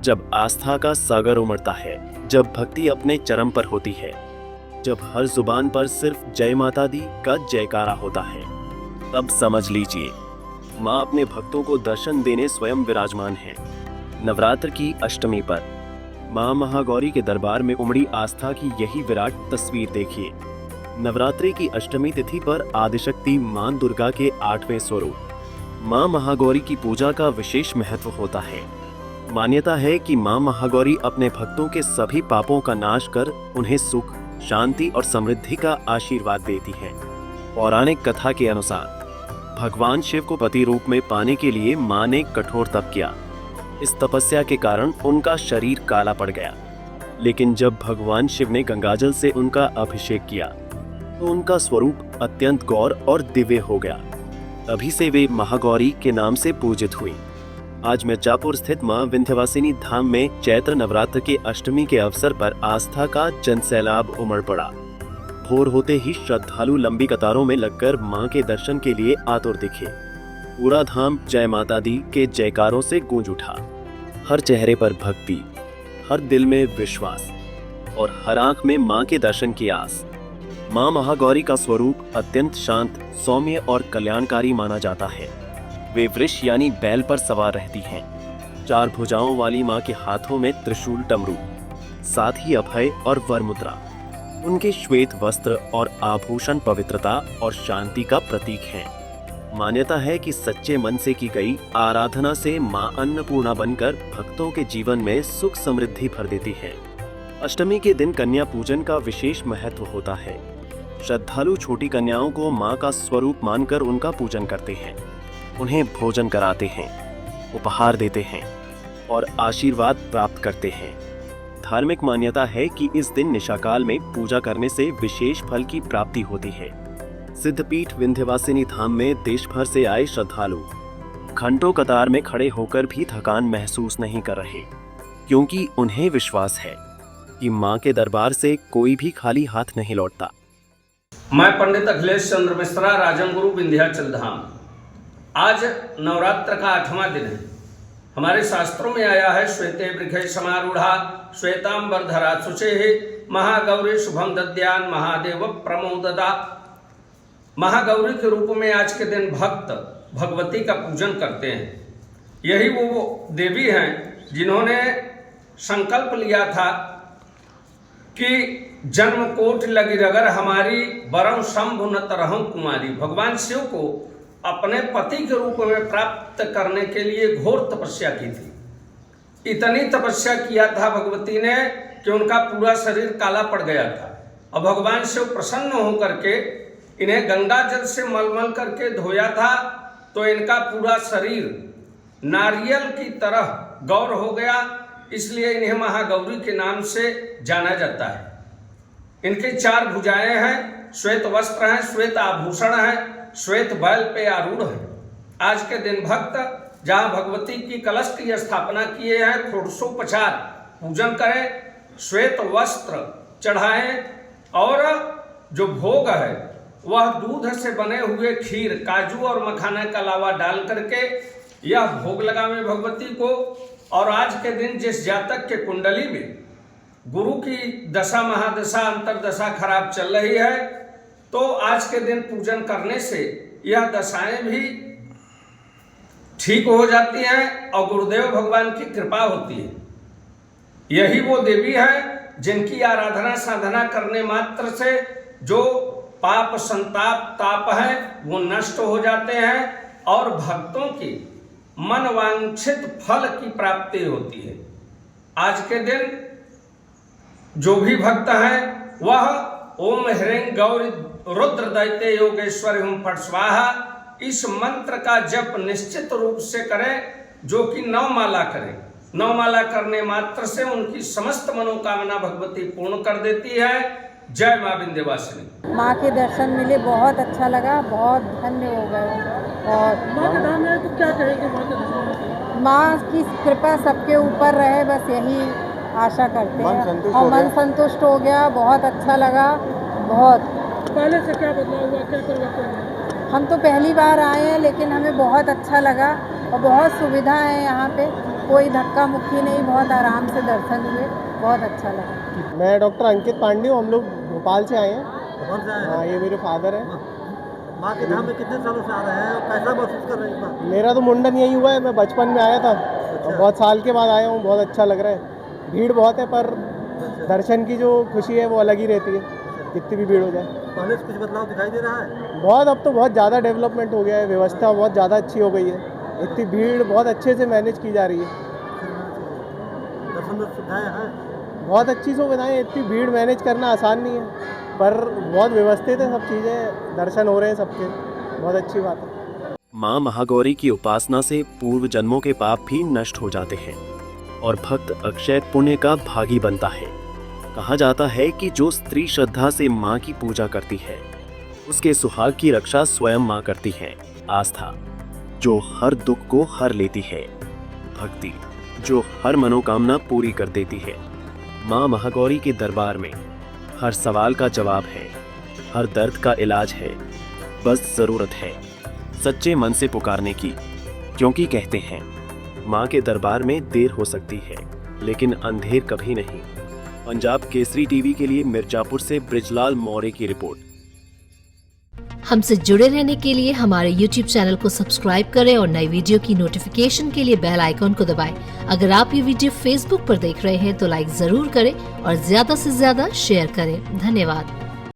जब आस्था का सागर उमड़ता है, जब भक्ति अपने चरम पर होती है, जब हर जुबान पर सिर्फ जय माता दी का जयकारा होता है, तब समझ लीजिए माँ अपने भक्तों को दर्शन देने स्वयं विराजमान है। नवरात्र की अष्टमी पर माँ महागौरी के दरबार में उमड़ी आस्था की यही विराट तस्वीर देखिए। नवरात्रि की अष्टमी तिथि पर आदिशक्ति मां दुर्गा के 8वें स्वरूप मां महागौरी की पूजा का विशेष महत्व होता है। मान्यता है कि मां महागौरी अपने भक्तों के सभी पापों का नाश कर उन्हें सुख, शांति और समृद्धि का आशीर्वाद देती है। पौराणिक कथा के अनुसार भगवान शिव को पति रूप में पाने के लिए मां ने कठोर तप किया। इस तपस्या के कारण उनका शरीर काला पड़ गया, लेकिन जब भगवान शिव ने गंगाजल से उनका अभिषेक किया तो उनका स्वरूप अत्यंत गौर और दिव्य हो गया। तभी से वे महागौरी के नाम से पूजित हुई। आज मिर्जापुर स्थित मां विंध्यवासिनी धाम में चैत्र नवरात्र के अष्टमी के अवसर पर आस्था का जनसैलाब उमड़ पड़ा। भोर होते ही श्रद्धालु लंबी कतारों में लगकर मां के दर्शन के लिए आतुर दिखे। पूरा धाम जय माता दी के जयकारों से गूंज उठा। हर चेहरे पर भक्ति, हर दिल में विश्वास और हर आंख में मां के दर्शन की आस। मां महागौरी का स्वरूप अत्यंत शांत, सौम्य और कल्याणकारी माना जाता है। वे वृष यानी बैल पर सवार रहती हैं। 4 भुजाओं वाली मां के हाथों में त्रिशूल डमरू, साथ ही अभय और वर मुद्रा। उनके श्वेत वस्त्र और आभूषण पवित्रता और शांति का प्रतीक हैं। मान्यता है कि सच्चे मन से की गई आराधना से मां अन्नपूर्णा बनकर भक्तों के जीवन में सुख समृद्धि भर देती है। अष्टमी के दिन कन्या पूजन का विशेष महत्व होता है। श्रद्धालु छोटी कन्याओं को मां का स्वरूप मानकर उनका पूजन करते हैं, उन्हें भोजन कराते हैं, उपहार देते हैं और आशीर्वाद प्राप्त करते हैं। धार्मिक मान्यता है कि इस दिन निशाकाल में पूजा करने से विशेष फल की प्राप्ति होती है। सिद्धपीठ विंध्यवासिनी धाम में देश भर से आए श्रद्धालु घंटों कतार में खड़े होकर भी थकान महसूस नहीं कर रहे, क्योंकि उन्हें विश्वास है कि मां के दरबार से कोई भी खाली हाथ नहीं लौटता। मैं पंडित अखिलेश चंद्र मिश्रा, राजमगुरु विंध्याचल धाम। आज नवरात्र का 8वां दिन है। हमारे शास्त्रों में आया है, श्वेते वृखे समारूढ़ा श्वेतांबरधरा शुचेः महागौरी शुभम दद्यान महादेव प्रमोददा। महागौरी के रूप में आज के दिन भक्त भगवती का पूजन करते हैं। यही वो देवी हैं जिन्होंने संकल्प लिया था कि जन्म कोटि लगी रगर हमारी बरं शंभु न तरहं कुमारी। भगवान शिव को अपने पति के रूप में प्राप्त करने के लिए घोर तपस्या की थी। इतनी तपस्या किया था भगवती ने कि उनका पूरा शरीर काला पड़ गया था। और भगवान शिव प्रसन्न होकर के इन्हें गंगा जल से मलमल करके धोया था, तो इनका पूरा शरीर नारियल की तरह गौर हो गया। इसलिए इन्हें महागौरी के नाम से जाना जाता है। इनकी 4 भुजाएं हैं, श्वेत वस्त्र हैं, श्वेत आभूषण हैं, श्वेत बैल पे आरूढ़ है। आज के दिन भक्त जहाँ भगवती की कलश की स्थापना किए हैं, षोडशोपचार पूजन करें, श्वेत वस्त्र चढ़ाएं और जो भोग है वह दूध से बने हुए खीर, काजू और मखाना का लावा डाल करके यह भोग लगावे भगवती को। और आज के दिन जिस जातक के कुंडली में गुरु की दशा महादशा अंतरदशा खराब चल रही है, तो आज के दिन पूजन करने से यह दशाएं भी ठीक हो जाती हैं और गुरुदेव भगवान की कृपा होती है। यही वो देवी है जिनकी आराधना साधना करने मात्र से जो पाप संताप ताप है वो नष्ट हो जाते हैं और भक्तों की मन वांछित फल की प्राप्ति होती है। आज के दिन जो भी भक्त हैं वह ओम ह्रीं गौरी रुद्र दैत्य योगेश्वरी हुम फट स्वाहा इस मंत्र का जप निश्चित रूप से करें, जो कि 9 माला करें। 9 माला करने मात्र से उनकी समस्त मनोकामना भगवती पूर्ण कर देती है। जय मां विंध्यवासिनी। माँ के दर्शन मिले, बहुत अच्छा लगा, बहुत धन्य हो गए। और माँ का नाम है तो क्या कहेंगे माँ के दर्शन? माँ की कृपा सबके ऊपर रहे, बस यही आशा करते हैं। और मन संतुष्ट हो गया, बहुत अच्छा लगा। बहुत पहले से क्या बदलाव हुआ, क्या परिवर्तन हुआ? हम तो पहली बार आए हैं, लेकिन हमें बहुत अच्छा लगा। और बहुत सुविधा है यहाँ पे, कोई धक्का मुक्की नहीं, बहुत आराम से दर्शन हुए, बहुत अच्छा लगा। मैं डॉक्टर अंकित पांडे हूँ, हम लोग भोपाल से आए हैं। भोपाल से आए हाँ, ये मेरे फादर हैं। माँ के धाम में कितने सालों से आ रहे हैं और कैसा महसूस कर रहे हैं इस बार? मेरा तो मुंडन यही हुआ है, मैं बचपन में आया था और बहुत साल के बाद आया हूँ, बहुत अच्छा लग रहा है। भीड़ बहुत है पर दर्शन की जो खुशी है वो अलग ही रहती है, कितनी भी भीड़ हो जाए। पहले से कुछ बदलाव दिखाई दे रहा है? बहुत, अब तो बहुत ज़्यादा डेवलपमेंट हो गया है, व्यवस्था बहुत ज़्यादा अच्छी हो गई है, इतनी भीड़ बहुत अच्छे से मैनेज की जा रही है। दर्शन में सुविधाएं हैं? बहुत अच्छी सुविधाएं, इतनी भीड़ मैनेज करना आसान नहीं है, पर बहुत व्यवस्थित है सब चीज़ें, दर्शन हो रहे हैं सबके, बहुत अच्छी बात है। माँ महागौरी की उपासना से पूर्व जन्मों के पाप भी नष्ट हो जाते हैं और भक्त अक्षय पुण्य का भागी बनता है। कहा जाता है कि जो स्त्री श्रद्धा से माँ की पूजा करती है उसके सुहाग की रक्षा स्वयं माँ करती है। आस्था जो हर दुख को हर लेती है, भक्ति जो हर मनोकामना पूरी कर देती है। माँ महागौरी के दरबार में हर सवाल का जवाब है, हर दर्द का इलाज है, बस जरूरत है सच्चे मन से पुकारने की। क्योंकि कहते हैं माँ के दरबार में देर हो सकती है लेकिन अंधेर कभी नहीं। पंजाब केसरी टीवी के लिए मिर्जापुर से ब्रिजलाल मौर्य की रिपोर्ट। हमसे जुड़े रहने के लिए हमारे YouTube चैनल को सब्सक्राइब करें और नई वीडियो की नोटिफिकेशन के लिए बेल आइकॉन को दबाएं। अगर आप ये वीडियो Facebook पर देख रहे हैं तो लाइक जरूर करें और ज्यादा से ज्यादा शेयर करें। धन्यवाद।